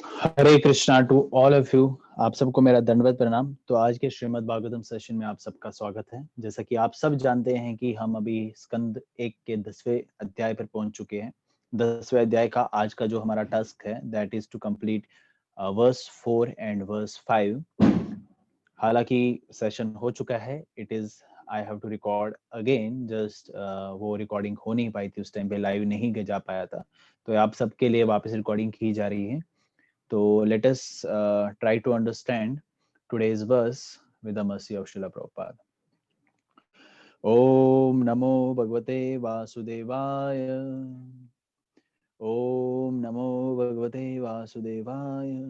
Hare Krishna to all of you. आप सबको मेरा दंडवत प्रणाम। तो आज के श्रीमद् भागवतम सेशन में आप सबका स्वागत है। जैसा कि आप सब जानते हैं कि हम अभी स्कंद 1 के 10वें अध्याय पर पहुंच चुके हैं। 10वें अध्याय का आज का जो हमारा टास्क है that is to complete verse 4 and verse 5। हालांकि सेशन हो चुका है, it is I have to record again. Just वो रिकॉर्डिंग हो नहीं पाई थी, उस टाइम पे लाइव नहीं जा पाया था, तो आप सबके लिए वापस रिकॉर्डिंग की जा रही है। So let us try to understand today's verse with the mercy of Srila Prabhupada. Om Namo Bhagavate Vasudevaya. Om Namo Bhagavate Vasudevaya.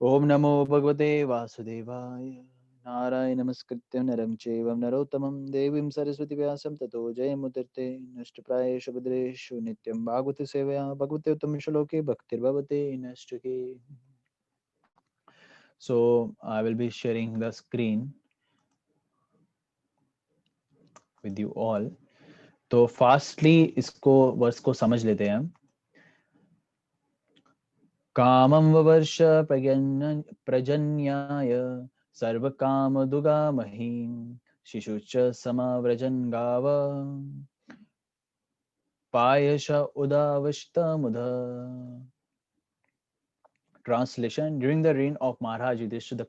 Om Namo Bhagavate Vasudevaya. Narayan नमस्कृत्य नरं चैव नरोत्तमं देवीं सरस्वती व्यासं ततो जयमुदीरते नष्टप्रायेषु भद्रेषु नित्यं भागवत सेवया भगवते उत्तम श्लोके भक्तिर्भवते नष्टके. So I will be sharing the screen with you all. तो फास्टली इसको वर्स को समझ लेते हैं हम. कामं ववर्ष प्रजन्याय सर्व काम दुगा महीम शिशुच समाव्रजन गाव पायश उदावष्ट मुध. Translation: During the reign of Maharaj Yudhishthira, the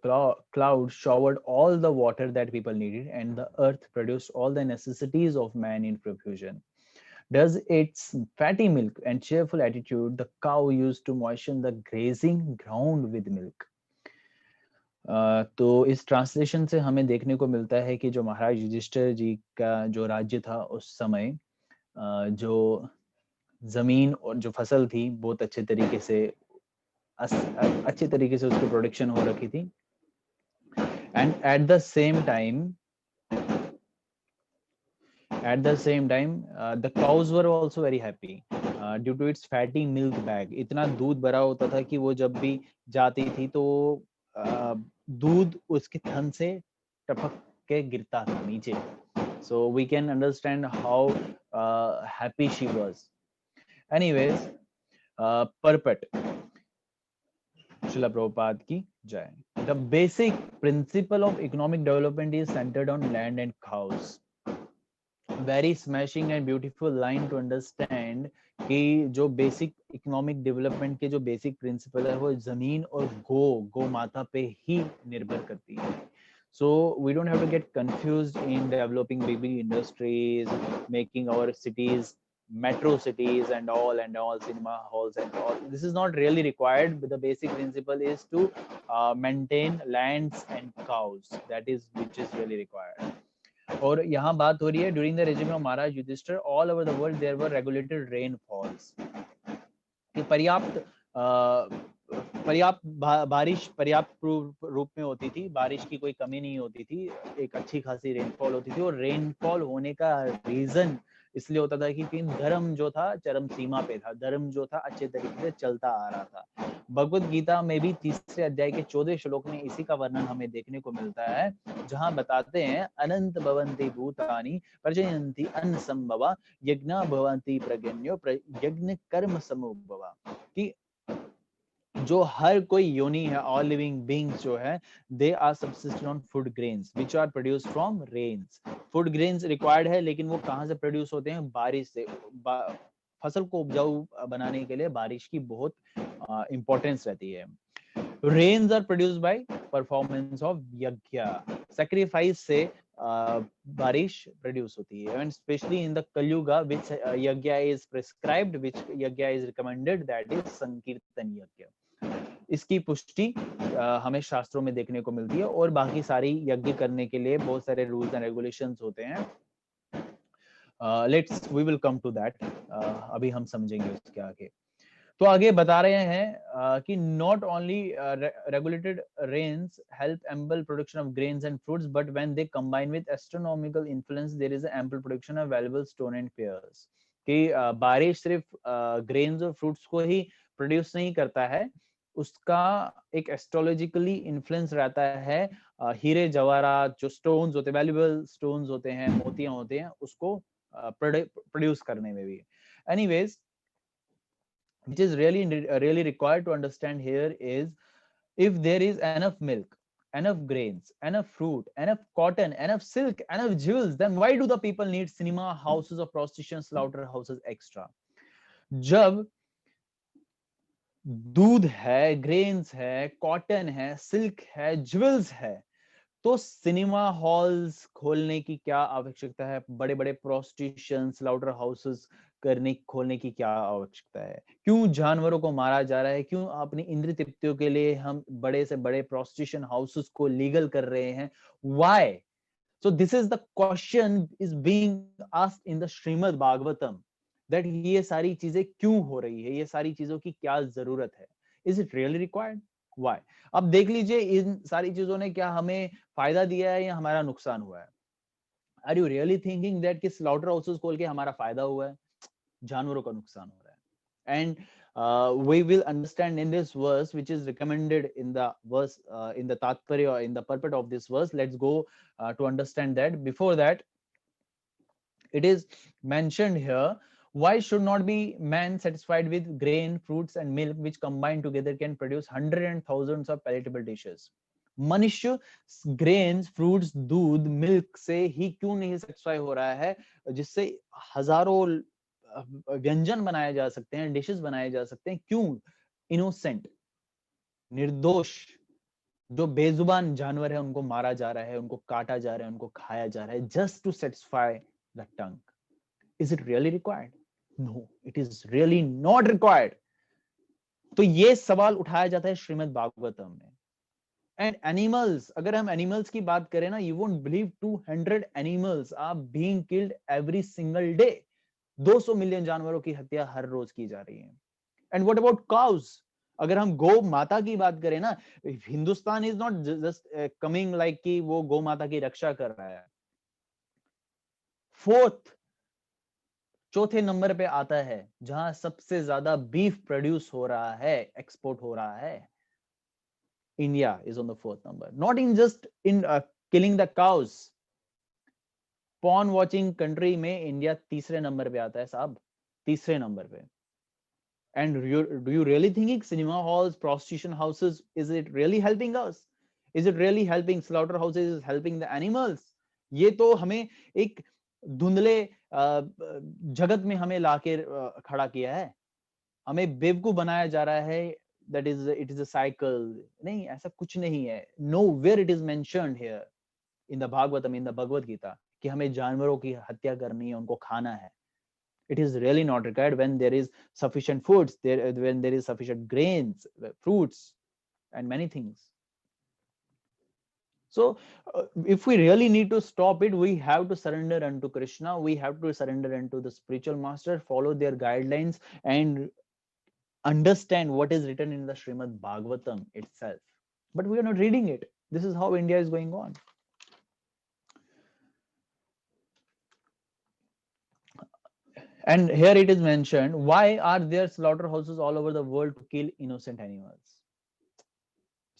cloud showered all the water that people needed, and the earth produced all the necessities of man in profusion. Does its fatty milk and cheerful attitude, the cow used to moisten the grazing ground with milk. तो इस translation से हमें देखने को मिलता है कि जो महाराज युधिष्ठिर जी का जो राज्य था उस समय, जो जमीन और जो फसल थी बहुत अच्छे तरीके से उसकी प्रोडक्शन हो रखी थी. And at the same time the cows were also very happy due to its fatty milk bag. इतना दूध भरा होता था कि वो जब भी जाती थी तो दूध उसके थन से टपक के गिरता था नीचे. So we can understand how happy she was. Anyways, परपट Srila Prabhupada ki jai. The basic principle of economic development is centered on land and cows. Very smashing and beautiful line to understand कि जो basic economic development के जो basic principle है वो जमीन और गौ माता पे ही निर्भर करती है. So we don't have to get confused in developing big industries, making our cities metro cities and all cinema halls and all. This is not really required, but the basic principle is to maintain lands and cows. That is which is really required. और यहाँ बात हो रही है during the regime of Maharaj Yudhishthira, all over the world there were regulated rainfalls. कि पर्याप्त बारिश पर्याप्त रूप में होती थी, बारिश की कोई कमी नहीं होती थी, एक अच्छी खासी रेनफॉल होती थी. और रेनफॉल होने का रीजन इसलिए होता था कि धर्म जो था चरम सीमा पे था, धर्म जो था अच्छे तरीके से चलता आ रहा था. भगवत गीता में भी 3 अध्याय के 14 श्लोक में इसी का वर्णन हमें देखने को मिलता है, जहां बताते हैं अनंत भवन्ति भूतानि प्रजयन्ति अन्न संभवा यज्ञा भवन्ति प्रगण्यो यज्ञ कर्म समुद्भवा. कि जो हर कोई योनि है, ऑल लिविंग बीइंग्स जो है, they are subsistent on food grains which are produced from rains. Food grains required है, लेकिन वो कहां से प्रोड्यूस होते हैं? बारिश से. फसल को उपजाऊ बनाने के लिए बारिश की बहुत इंपॉर्टेंस रहती है. Rains are produced by performance of yajna. Sacrifice से बारिश प्रोड्यूस होती है. And specially in the Kaliyuga which yajna is prescribed, which yajna is recommended, that is sankirtan yajna. इसकी पुष्टि हमें शास्त्रों में देखने को मिलती है. और बाकी सारी यज्ञ करने के लिए बहुत सारे रूल्स एंड रेगुलेशंस होते हैं. We will come to that. अभी हम समझेंगे उसके आगे. तो आगे बता रहे हैं कि not only regulated rains help ample production of grains and fruits, but when they combine with astronomical influence there is ample production of valuable stone and pearls. कि बारिश सिर्फ ग्रेन्स और फ्रूट्स को ही प्रोड्यूस नहीं करता है, उसका एक एस्ट्रोलॉजिकली इन्फ्लुएंस रहता है हीरे जवाहरात जो स्टोन्स होते हैं, वैल्यूएबल स्टोन्स होते हैं, मोतियां होते हैं, उसको प्रोड्यूस करने में भी. Anyways, which is really required to understand here is, if there is enough milk, enough grains, enough fruit, enough cotton, enough silk, enough jewels, then why do the people need cinema houses or prostitution slaughter houses extra? जब दूध है, grains है, cotton है, silk है, jewels है, तो cinema halls खोलने की क्या आवश्यकता है? बड़े बड़े प्रोस्टिट्यूशन स्लाउटर हाउसेस करने खोलने की क्या आवश्यकता है? क्यों जानवरों को मारा जा रहा है? क्यों अपनी इंद्रिय तृप्तियों के लिए हम बड़े से बड़े प्रोस्टिट्यूशन हाउसेस को लीगल कर रहे हैं? Why? So this is the question is being asked in the Shrimad Bhagavatam, that ये सारी चीजें क्यों हो रही है, ये सारी चीजों की क्या जरूरत है, is it really required, why? अब देख लीजिए इन सारी चीजों ने क्या हमें फायदा दिया है या हमारा नुकसान हुआ है? Are you really thinking that कि स्लॉटर हाउसेस खोल के हमारा फायदा हुआ है? जानवरों का नुकसान हो रहा है। And we will understand in this verse, which is recommended in the verse, in the tatparya or in the purport of this verse. Let's go to understand that. Before that, it is mentioned here, why should not be man satisfied with grain, fruits and milk, which combined together can produce hundreds and thousands of palatable dishes? मनुष्य grains, fruits, दूध, milk से ही क्यों नहीं satisfy हो रहा है, जिससे हजारों व्यंजन बनाए जा सकते हैं, डिशेस बनाए जा सकते हैं? क्यों इनोसेंट, निर्दोष, जो बेजुबान जानवर है उनको मारा जा रहा है, उनको काटा जा रहा है, उनको खाया जा रहा है, just to satisfy the tongue? Is it really required? No, it is really not required. तो ये सवाल उठाया जाता है श्रीमद् भागवतम में। एंड एनिमल्स, अगर हम एनिमल्स की बात करें ना, you won't believe 200 animals are being killed every single day. 200 million जानवरों की हत्या हर रोज की जा रही है। And what about cows? अगर हम गौ माता की बात करें ना, Hindustan is not just coming like कि वो गौ माता की रक्षा कर रहा है। फोर्थ, चौथे नंबर पे आता है जहां सबसे ज्यादा बीफ प्रोड्यूस हो रहा है, एक्सपोर्ट हो रहा है। India is on the fourth number, not in just in killing the cows. Porn watching country में इंडिया तीसरे नंबर पे आता है साहब, तीसरे नंबर पे। And do you really thinking cinema halls, prostitution houses, is it really helping us? Is it really helping slaughter houses, is helping the animals? ये तो हमें एक धुंधले जगत में हमें लाके खड़ा किया है, हमें बेवकूफ बनाया जा रहा है, that is it is a cycle. नहीं, ऐसा कुछ नहीं है। No where it is mentioned here in the Bhagavatam, in the Bhagavad Gita, कि हमें जानवरों की हत्या करनी है, उनको खाना है। It is really not required when there is sufficient foods, when there is sufficient grains, fruits and many things. So if we really need to stop it, we have to surrender unto Krishna, we have to surrender unto the spiritual master, follow their guidelines and understand what is written in the Srimad Bhagavatam itself. But we are not reading it. This is how India is going on. And here it is mentioned, why are there slaughterhouses all over the world to kill innocent animals?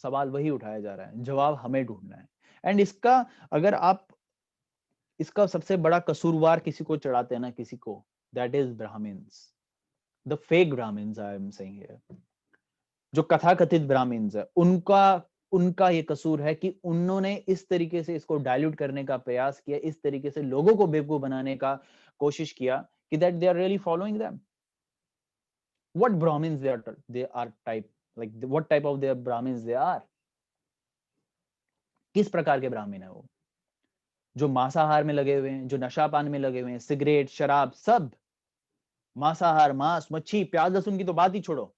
सवाल वही उठाया जा रहा है, जवाब हमें ढूंढना है। एंड इसका, अगर आप इसका सबसे बड़ा कसूरवार किसी को चढ़ाते हैं ना, किसी को, that is Brahmins, the fake Brahmins I am saying here. जो कथाकथित ब्राह्मण्स है, उनका ये कसूर है कि उन्होंने इस तरीके से इसको डाइल्यूट करने का प्रयास किया, इस तरीके से लोगों को बेवकूफ बनाने का कोशिश किया कि that they are really following them. What Brahmins they are type, like what type of their brahmins they are? किस प्रकार के ब्राह्मण है वो? जो मांसाहार में लगे हुए हैं, जो नशापान में लगे हुए हैं, सिगरेट, शराब, सब मांसाहार, मांस, मच्छी, प्याज, लहसुन की तो बात ही छोड़ो,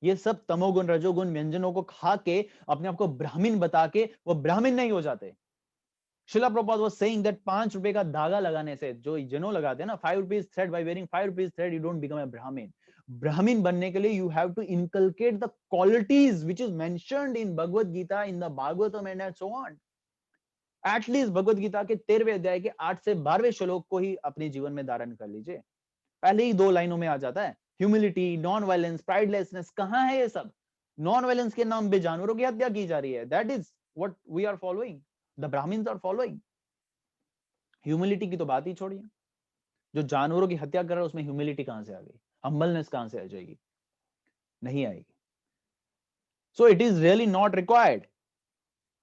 ये सब तमोगुण, रजोगुण व्यंजनों को खा के अपने आप को ब्राह्मण बता के वो ब्राह्मण नहीं हो जाते। शिला प्रभुपाद वाज सेइंग दैट 5 रुपए का धागा लगाने से, जो जनेऊ लगाते हैं ना, 5 rupees thread, by wearing 5 rupees thread you don't become a Brahmin. ब्राह्मण बनने के लिए you have to inculcate the qualities which is mentioned in Bhagavad Gita, in the Bhagavatam and so on. At least Bhagavad Gita के 13वें अध्याय के 8 से 12वें श्लोक को ही अपने जीवन में धारण कर लीजिए। पहले ही 2 लाइनों में आ जाता है, ह्यूमिलिटी, नॉन वायलेंस, प्राइडलेसनेस। कहां है ये सब? नॉन वायलेंस के नाम पे जानवरों की हत्या की जा रही है। That is what we are following, the Brahmins are following. Humility की तो बात ही छोड़िए, जो जानवरों की हत्या कर रहा है उसमें ह्यूमिलिटी कहां से आ गई, हम्बलनेस कहां से आ जाएगी? नहीं आएगी। So it is really not required.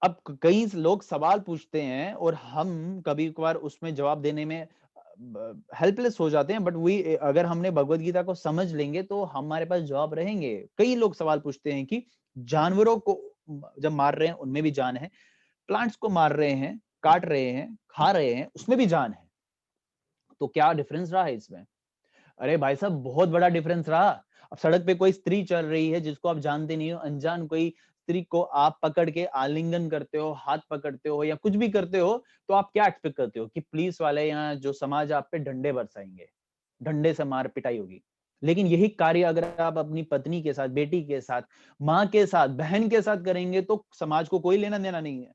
अब कई लोग सवाल पूछते हैं और हम कभी कभार उसमें जवाब देने में हेल्पलेस हो जाते हैं, बट वी अगर हमने भगवत गीता को समझ लेंगे तो हमारे पास जवाब रहेंगे। कई लोग सवाल पूछते हैं कि जानवरों को जब मार रहे हैं उनमें भी जान है, प्लांट्स को मार रहे हैं, काट रहे हैं, खा रहे हैं, उसमें भी जान है, तो क्या डिफरेंस रहा है इसमें? अरे भाई साहब, बहुत बड़ा डिफरेंस रहा। अब सड़क पे कोई स्त्री चल रही है जिसको आप जानते नहीं हो, अनजान कोई स्त्री को आप पकड़ के आलिंगन करते हो, हाथ पकड़ते हो या कुछ भी करते हो, तो आप क्या एक्सपेक्ट करते हो कि पुलिस वाले या जो समाज आप पे डंडे बरसाएंगे, डंडे से मार पिटाई होगी। लेकिन यही कार्य अगर आप अपनी पत्नी के साथ, बेटी के साथ, माँ के साथ, बहन के साथ करेंगे तो समाज को कोई लेना देना नहीं है।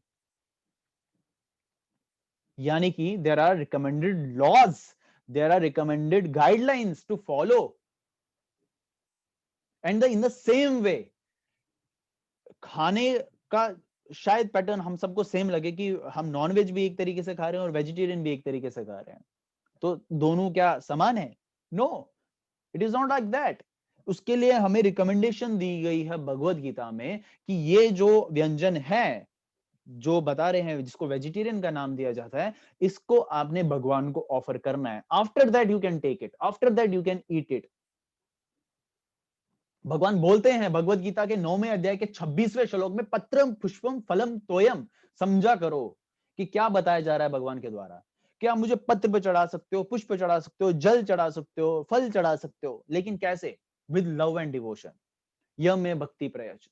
यानी कि there are recommended laws, there are recommended guidelines to follow, and in the same way खाने का शायद पैटर्न हम सबको सेम लगे कि हम नॉनवेज भी एक तरीके से खा रहे हैं और वेजिटेरियन भी एक तरीके से खा रहे हैं, तो दोनों क्या समान है? No, it is not like that. उसके लिए हमें रिकमेंडेशन दी गई है भगवत गीता में कि ये जो व्यंजन है जो बता रहे हैं, जिसको वेजिटेरियन का नाम दिया जाता है, इसको आपने भगवान को ऑफर करना है। After that you can take it, after that you can eat it. भगवान बोलते हैं भगवत गीता के 9वें अध्याय के 26वें श्लोक में, पत्रम पुष्पम फलम तोयम। समझा करो कि क्या बताया जा रहा है भगवान के द्वारा। क्या मुझे पत्र पे चढ़ा सकते हो, पुष्प चढ़ा सकते हो, जल चढ़ा सकते हो, फल चढ़ा सकते हो, लेकिन कैसे? With love and devotion. यह में भक्ति प्रयच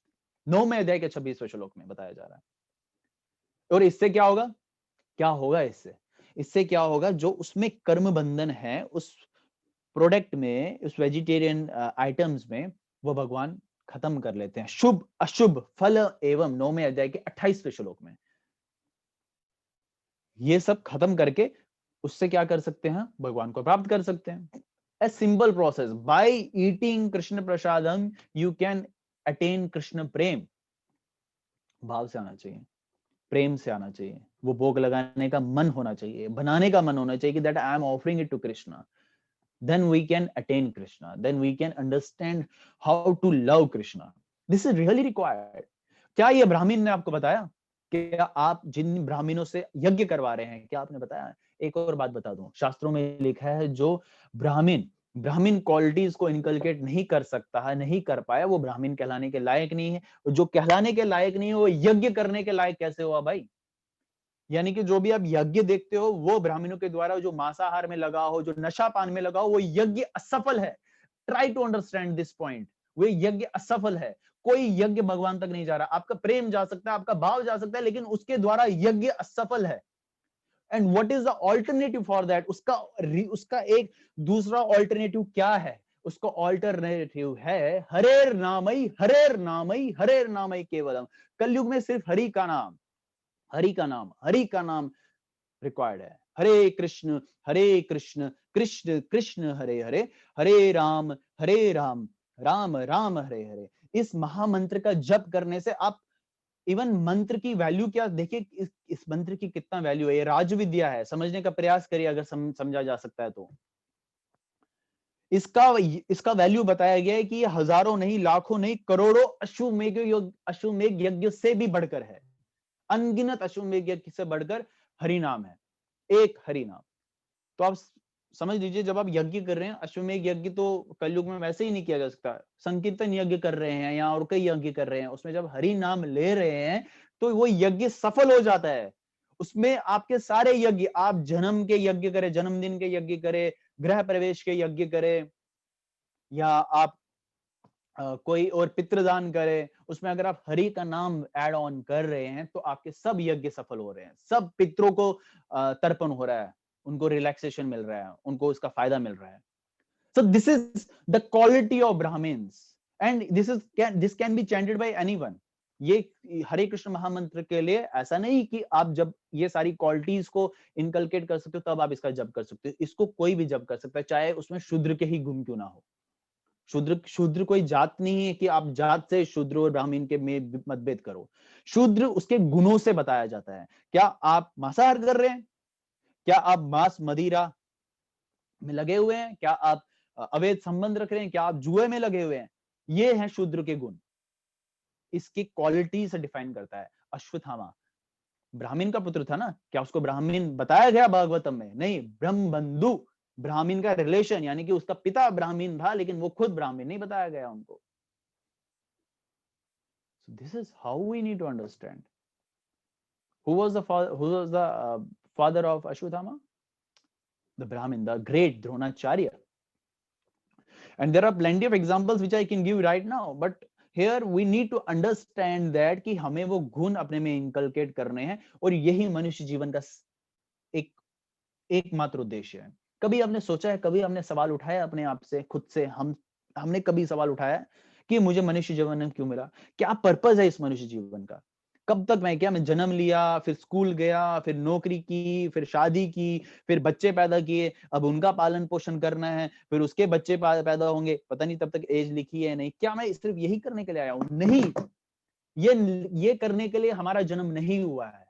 9वें अध्याय के 26वें श्लोक में बताया जा रहा है। और इससे क्या होगा? क्या होगा इससे? इससे क्या होगा? जो उसमें कर्म बंधन है उस प्रोडक्ट में, उस वेजिटेरियन आइटम्स में, वो भगवान खत्म कर लेते हैं। शुभ अशुभ फल एवं 9वें अध्याय के 28वें श्लोक में ये सब खत्म करके उससे क्या कर सकते हैं? भगवान को प्राप्त कर सकते हैं। A simple process, by eating Krishna prasadam you can attain Krishna prem. भाव से आना चाहिए, प्रेम से आना चाहिए, वो भोग लगाने का मन होना चाहिए, बनाने का मन होना चाहिए कि that I am offering it to Krishna. then we can attain Krishna, then we can understand how to love Krishna. This is really required. क्या ये ब्राह्मण ने आपको बताया? क्या आप जिन ब्राह्मणों से यज्ञ करवा रहे हैं, क्या आपने बताया? एक और बात बता दूं, शास्त्रों में लिखा है जो ब्राह्मण ब्राह्मण क्वालिटीज को इनकलकेट नहीं कर सकता है, नहीं कर पाया, वो ब्राह्मण कहलाने के लायक नहीं है। जो कहलाने के लायक नहीं है वो यज्ञ करने के लायक कैसे हुआ भाई? यानी कि जो भी आप यज्ञ देखते हो वो ब्राह्मणों के द्वारा जो मांसाहार में लगा हो, जो नशा पान में लगा हो, वो यज्ञ असफल है। Try to understand this point. वो यज्ञ असफल है। कोई यज्ञ भगवान तक नहीं जा रहा। आपका प्रेम जा सकता है, आपका भाव जा सकता है, लेकिन उसके द्वारा यज्ञ असफल है। And what is the alternative for that? उसका एक दूसरा ऑल्टरनेटिव क्या है? उसका ऑल्टरनेटिव है हरेर नामई, हरेर नामई, हरेर नामई केवलम। कलयुग में सिर्फ हरि का नाम, हरि का नाम, हरि का नाम रिक्वायर्ड है। हरे कृष्ण कृष्ण कृष्ण हरे हरे, हरे राम राम राम हरे हरे। इस महामंत्र का जप करने से आप इवन मंत्र की वैल्यू क्या देखिए, इस मंत्र की कितना वैल्यू है। ये राजविद्या है, समझने का प्रयास करिए अगर समझा जा सकता है तो। इसका वैल्यू बताया गया है कि ये हजारों नहीं, लाखों नहीं, करोड़ों अश्वमेध यज्ञ से भी बढ़कर है। अनगिनत अश्वमेध यज्ञ से बढ़कर हरि नाम है, एक हरि नाम। तो आप समझ लीजिए, जब आप यज्ञ कर रहे हैं, अश्वमेध यज्ञ तो कलयुग में वैसे ही नहीं किया जा सकता। संकीर्तन यज्ञ कर रहे हैं या और कई यज्ञ कर रहे हैं, उसमें जब हरि नाम ले रहे हैं तो वो यज्ञ सफल हो जाता है। उसमें आपके सारे यज्ञ, आप जन्म के यज्ञ करें, जन्मदिन के यज्ञ करें, गृह प्रवेश के यज्ञ करें, या आप कोई और पितृदान करे, उसमें अगर आप हरि का नाम ऐड ऑन कर रहे हैं तो आपके सब यज्ञ सफल हो रहे हैं। सब पितरों को तर्पण हो रहा है, उनको रिलैक्सेशन मिल रहा है, उनको उसका फायदा मिल रहा है। So this is the quality of Brahmins, and this can be chanted by anyone. ये हरे कृष्ण महामंत्र के लिए ऐसा नहीं कि आप जब ये सारी क्वालिटीज को इनकलकेट कर सकते हो तब आप इसका जप कर सकते हो। इसको कोई भी जप कर सकता है, चाहे उसमें शूद्र के ही गुण क्यों ना हो। शूद्र कोई जात नहीं है कि आप जात से शूद्र और ब्राह्मण के में मतभेद करो। शूद्र उसके गुणों से बताया जाता है। क्या आप मांसाहार कर रहे हैं? क्या आप मांस मदिरा में लगे हुए हैं? क्या आप अवैध संबंध रख रहे हैं? क्या आप जुए में लगे हुए हैं? ये है शूद्र के गुण, इसकी क्वालिटी से डिफाइन करता है। अश्वत्थामा ब्राह्मण का पुत्र था ना, क्या उसको ब्राह्मण बताया गया भागवतम में? नहीं, ब्रह्मबंधु ब्राह्मण का रिलेशन, यानी कि उसका पिता ब्राह्मण था लेकिन वो खुद ब्राह्मण नहीं बताया गया उनको। So this is how we need to understand. Who was the father of Ashwatthama? The Brahmin, the great Dronacharya. And there are plenty of examples which I can give right now, but here we need to understand that कि हमें वो गुण अपने में inculcate करने हैं, और यही मनुष्य जीवन का एक एकमात्र उद्देश्य है। कभी आपने सोचा है, कभी हमने सवाल उठाया अपने आप से, खुद से, हमने कभी सवाल उठाया कि मुझे मनुष्य जीवन में क्यों मिला? क्या पर्पस है इस मनुष्य जीवन का? कब तक मैं जन्म लिया, फिर स्कूल गया, फिर नौकरी की, फिर शादी की, फिर बच्चे पैदा किए, अब उनका पालन पोषण करना है, फिर उसके बच्चे पैदा होंगे, पता नहीं तब तक एज लिखी है नहीं। क्या मैं सिर्फ यही करने के लिए आया हूं? नहीं, ये करने के लिए हमारा जन्म नहीं हुआ है।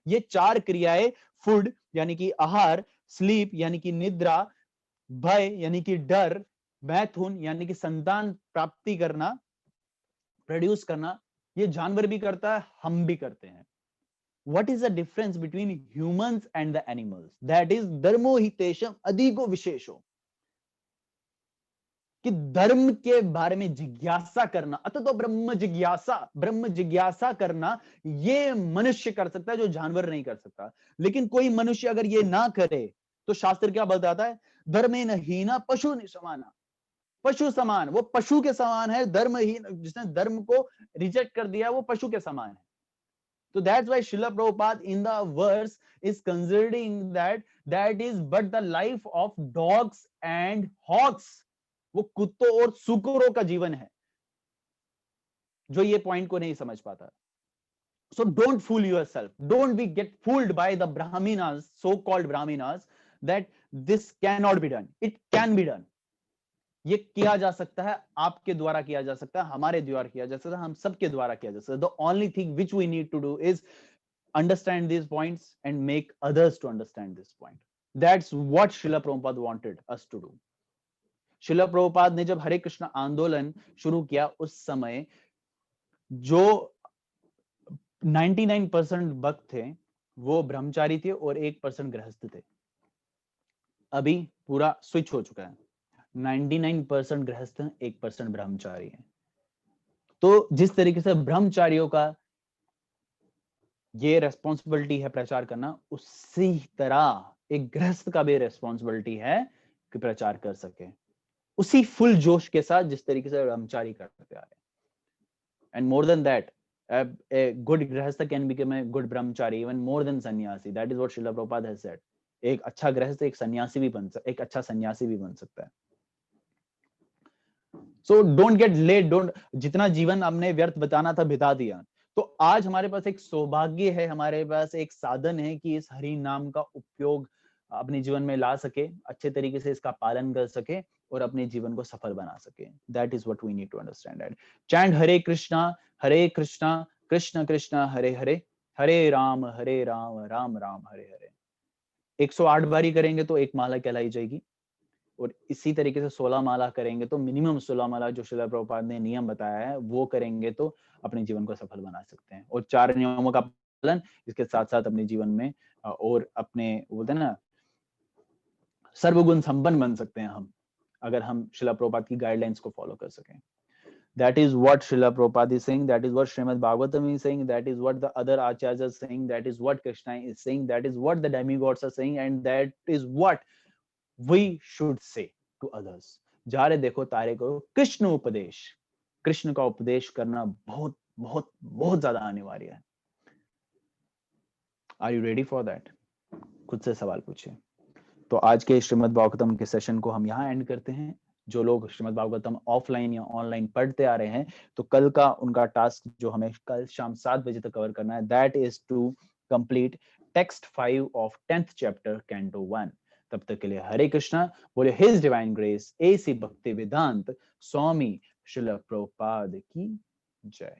ये 4 क्रियाएं, फूड यानी कि आहार, स्लीप यानी कि निद्रा, भय यानी कि डर, मैथुन यानी कि संतान प्राप्ति करना, प्रोड्यूस करना, ये जानवर भी करता है, हम भी करते हैं। What is the difference between humans and the animals? That is धर्मो हितेशम अधिको विशेषो, कि धर्म के बारे में जिज्ञासा करना, अतः तो ब्रह्म जिज्ञासा करना ये मनुष्य कर सकता है जो जानवर नहीं कर सकता। लेकिन कोई मनुष्य अगर ये ना करे तो शास्त्र क्या बताता है? धर्मेण हीना पशु समाना, पशु समान, वो पशु के समान है। धर्महीन, जिसने धर्म को रिजेक्ट कर दिया, वो पशु के समान है। So that's why Srila Prabhupada in the verse is considering that is but the life of dogs and hawks. वो कुत्तों और सुकरों का जीवन है, जो ये पॉइंट को नहीं समझ पाता। So don't fool yourself. Don't be get fooled by the Brahminas, so-called Brahminas, that this cannot be done. It can be done. ये किया जा सकता है, आपके द्वारा किया जा सकता है, हमारे द्वारा किया जा सकता है, हम सबके द्वारा किया जा सकता है। The only thing which we need to do is understand these points and make others to understand this point. That's what Srila Prabhupada wanted us to do. Srila Prabhupada ने जब हरे कृष्ण आंदोलन शुरू किया, उस समय जो 99% भक्त थे वो ब्रह्मचारी थे और 1% गृहस्थ थे। अभी पूरा स्विच हो चुका है, 99% गृहस्थ, 1% ब्रह्मचारी है। तो जिस तरीके से ब्रह्मचारियों का ये रेस्पॉन्सिबिलिटी है प्रचार करना, उसी तरह एक गृहस्थ का भी रेस्पॉन्सिबिलिटी है कि प्रचार कर सके, उसी फुल जोश के साथ जिस तरीके से ब्रह्मचारी करते आ रहे। And more than that, a good grihastha can become a good brahmachari, even more than sannyasi. That is what Srila Prabhupada has said. एक अच्छा गृहस्थ एक सन्यासी भी बन सकता, एक अच्छा सन्यासी भी बन सकता है। So don't get late, don't, जितना जीवन हमने व्यर्थ बताना था बिता दिया। तो आज हमारे पास एक सौभाग्य है, हमारे पास एक साधन है कि इस हरि नाम का उपयोग अपने जीवन में ला सके, अच्छे तरीके से इसका पालन कर सके और अपने जीवन को सफल बना सके। That is what we need to understand. That chant Hare Krishna Krishna Krishna Hare Hare, Hare Ram Ram Ram Hare Hare। 108 बारी करेंगे तो एक माला कहलाई जाएगी, और इसी तरीके से 16 माला करेंगे तो मिनिमम 16 माला जो श्रील प्रभुपाद ने नियम बताया है वो करेंगे तो अपने जीवन को सफल बना सकते हैं। और 4 नियमों का पालन इसके साथ साथ अपने जीवन में और अपने बोलते हैं ना सर्वगुण संपन्न बन सकते हैं हम, अगर हम श्रील प्रभुपाद की गाइडलाइंस को फॉलो कर सकें। That is what Srila Prabhupada is saying. That is what Srimad Bhagavatam is saying. That is what the other acharyas are saying. That is what Krishna is saying. That is what the demigods are saying. And that is what we should say to others. जा रहे देखो तारे को कृष्ण उपदेश, कृष्ण का उपदेश करना बहुत बहुत बहुत ज्यादा अनिवार्य है। Are you ready for that? खुद से सवाल पूछिए। तो आज के श्रीमद् भागवतम के सेशन को हम यहाँ एंड करते हैं। जो लोग श्रीमद् भागवतम ऑफलाइन या ऑनलाइन पढ़ते आ रहे हैं, तो कल का उनका टास्क जो हमें कल शाम 7 बजे तक कवर करना है, that is to complete text 5 of 10th chapter canto 1। तब तक के लिए हरे कृष्णा, बोले हिज डिवाइन ग्रेस एसी भक्ति वेदांत स्वामी श्रील प्रभुपाद की जय।